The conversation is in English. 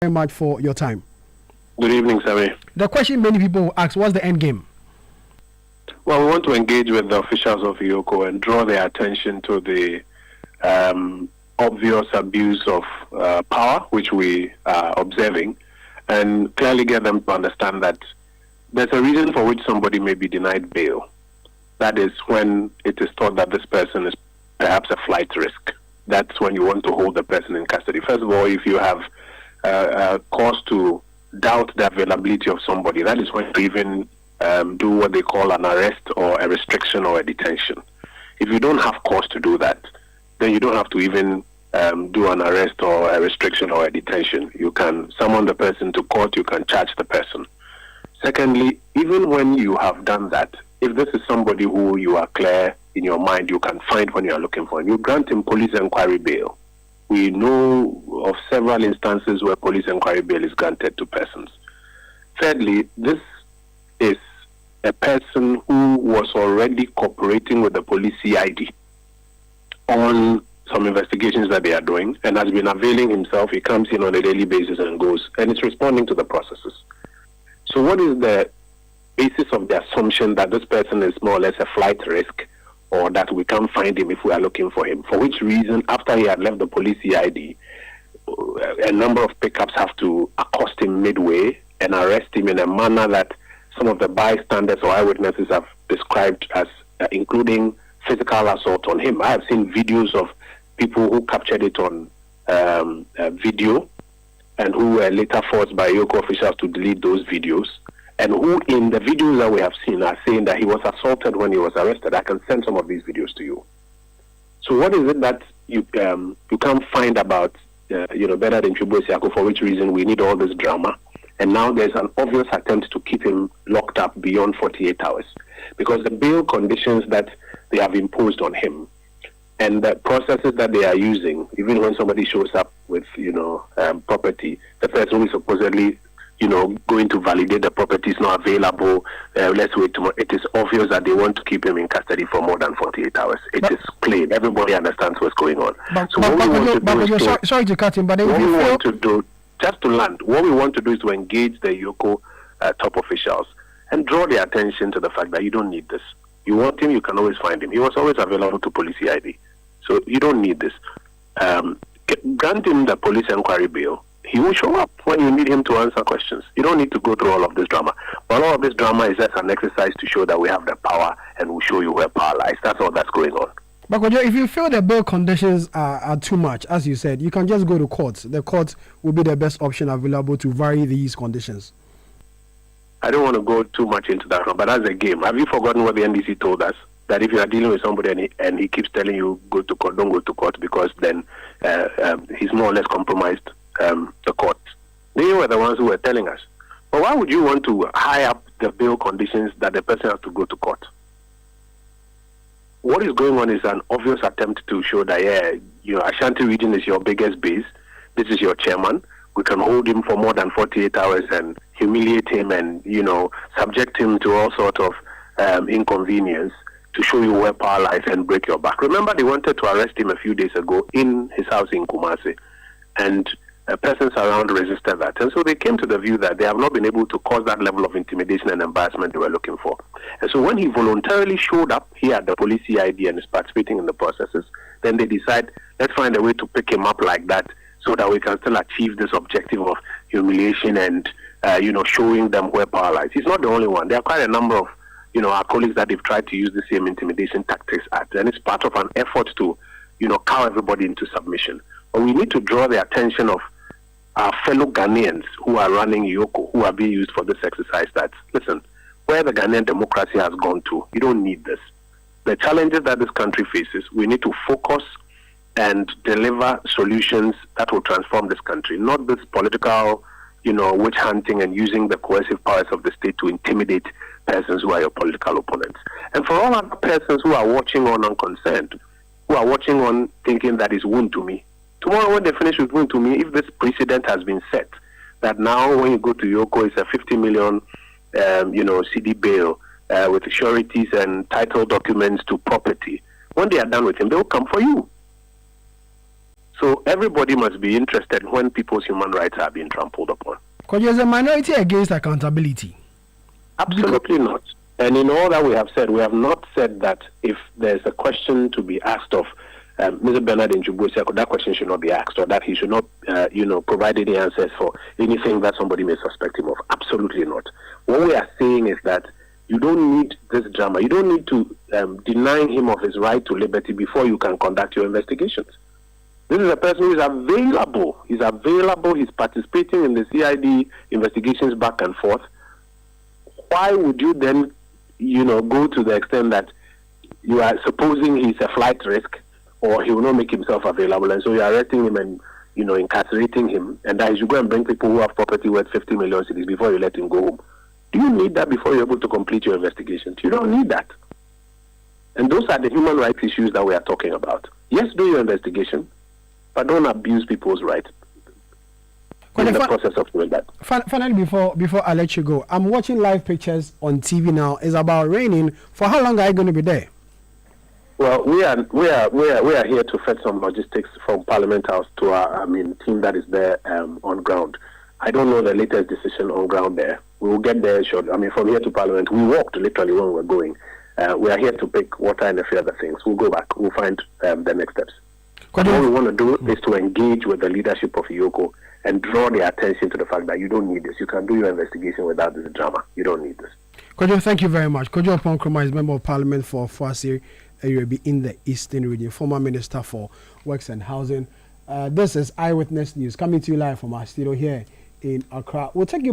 very much for your time. Good evening, Sammy. The question many people ask, what's the end game? Well, we want to engage with the officials of EOCO and draw their attention to the obvious abuse of power, which we are observing, and clearly get them to understand that there's a reason for which somebody may be denied bail. That is when it is thought that this person is perhaps a flight risk. That's when you want to hold the person in custody. First of all, if you have cause to doubt the availability of somebody, that is when you even do what they call an arrest or a restriction or a detention. If you don't have cause to do that, then you don't have to even do an arrest or a restriction or a detention. You can summon the person to court, you can charge the person. Secondly, even when you have done that, if this is somebody who you are clear in your mind you can find when you are looking for him, you grant him police inquiry bail. We know of several instances where police inquiry bail is granted to persons. Thirdly, this is a person who was already cooperating with the police CID on some investigations that they are doing and has been availing himself. He comes in on a daily basis and goes, and it's responding to the processes. So what is the basis of the assumption that this person is more or less a flight risk, or that we can't find him if we are looking for him? For which reason, after he had left the police CID, a number of pickups have to accost him midway and arrest him in a manner that some of the bystanders or eyewitnesses have described as including physical assault on him. I have seen videos of people who captured it on video and who were later forced by Yoko officials to delete those videos, and who in the videos that we have seen are saying that he was assaulted when he was arrested. I can send some of these videos to you. So what is it that you can't find about, better than Chubosiako, for which reason we need all this drama? And now there's an obvious attempt to keep him locked up beyond 48 hours. Because the bail conditions that they have imposed on him and the processes that they are using, even when somebody shows up with, property, the person who is supposedly going to validate the property is not available. Let's wait tomorrow. It is obvious that they want to keep him in custody for more than 48 hours. It is plain. Everybody understands what's going on. Sorry to cut him, but what we want to do, just to land, what we want to do is to engage the EOCO top officials and draw their attention to the fact that you don't need this. You want him, you can always find him. He was always available to police CID. So you don't need this. Grant him the police inquiry bail. He will show up when you need him to answer questions. You don't need to go through all of this drama. But all of this drama is just an exercise to show that we have the power and we'll show you where power lies. That's all that's going on. But if you feel the bail conditions are too much, as you said, you can just go to court. The court will be the best option available to vary these conditions. I don't want to go too much into that one, but as a game, have you forgotten what the NDC told us? That if you are dealing with somebody and he keeps telling you, go to court, don't go to court, because then he's more or less compromised the court. They were the ones who were telling us. But why would you want to high up the bail conditions that the person has to go to court? What is going on is an obvious attempt to show that, Ashanti region is your biggest base. This is your chairman. We can hold him for more than 48 hours and humiliate him and, subject him to all sorts of inconvenience to show you where power lies and break your back. Remember, they wanted to arrest him a few days ago in his house in Kumasi, and persons around resisted that. And so they came to the view that they have not been able to cause that level of intimidation and embarrassment they were looking for. And so when he voluntarily showed up here at the police CID and is participating in the processes, then they decide, let's find a way to pick him up like that so that we can still achieve this objective of humiliation and, showing them where power lies. He's not the only one. There are quite a number of, our colleagues that they've tried to use the same intimidation tactics at. And it's part of an effort to, cow everybody into submission. But we need to draw the attention of our fellow Ghanaians who are running EOCO, who are being used for this exercise, that, listen, where the Ghanaian democracy has gone to, you don't need this. The challenges that this country faces, we need to focus and deliver solutions that will transform this country, not this political, witch hunting and using the coercive powers of the state to intimidate persons who are your political opponents. And for all other persons who are watching on unconcerned, who are watching on thinking that is Wontumi, tomorrow when they finish with Wontumi, if this precedent has been set, that now when you go to Yoko, it's a 50 million, CD bail with sureties and title documents to property. When they are done with him, they will come for you. So everybody must be interested when people's human rights are being trampled upon. Because there's a minority against accountability. Absolutely not. And in all that we have said, we have not said that if there's a question to be asked of Mr. Bernard Njubuesiako, that question should not be asked, or that he should not, provide any answers for anything that somebody may suspect him of. Absolutely not. What we are saying is that you don't need this drama. You don't need to deny him of his right to liberty before you can conduct your investigations. This is a person who is available. He's available. He's participating in the CID investigations back and forth. Why would you then, go to the extent that you are supposing he's a flight risk or he will not make himself available, and so you're arresting him and, incarcerating him, and that you go and bring people who have property worth 50 million cedis before you let him go home? Do you need that before you're able to complete your investigations? You don't need that. And those are the human rights issues that we are talking about. Yes, do your investigation, but don't abuse people's rights in the process of doing that. Finally, before I let you go, I'm watching live pictures on TV now. It's about raining. For how long are you going to be there? Well, we are here to fetch some logistics from Parliament House to our team that is there on ground. I don't know the latest decision on ground there. We will get there shortly. From here to Parliament, we walked literally when we were going. We are here to pick water and a few other things. We'll go back. We'll find the next steps. What we want to do is to engage with the leadership of EOCO and draw their attention to the fact that you don't need this. You can do your investigation without this drama. You don't need this. Kojo, thank you very much. Kojo Oppong Nkrumah is Member of Parliament for Fuasir Area in the Eastern Region, former Minister for Works and Housing. This is Eyewitness News coming to you live from our studio here in Accra. We'll take you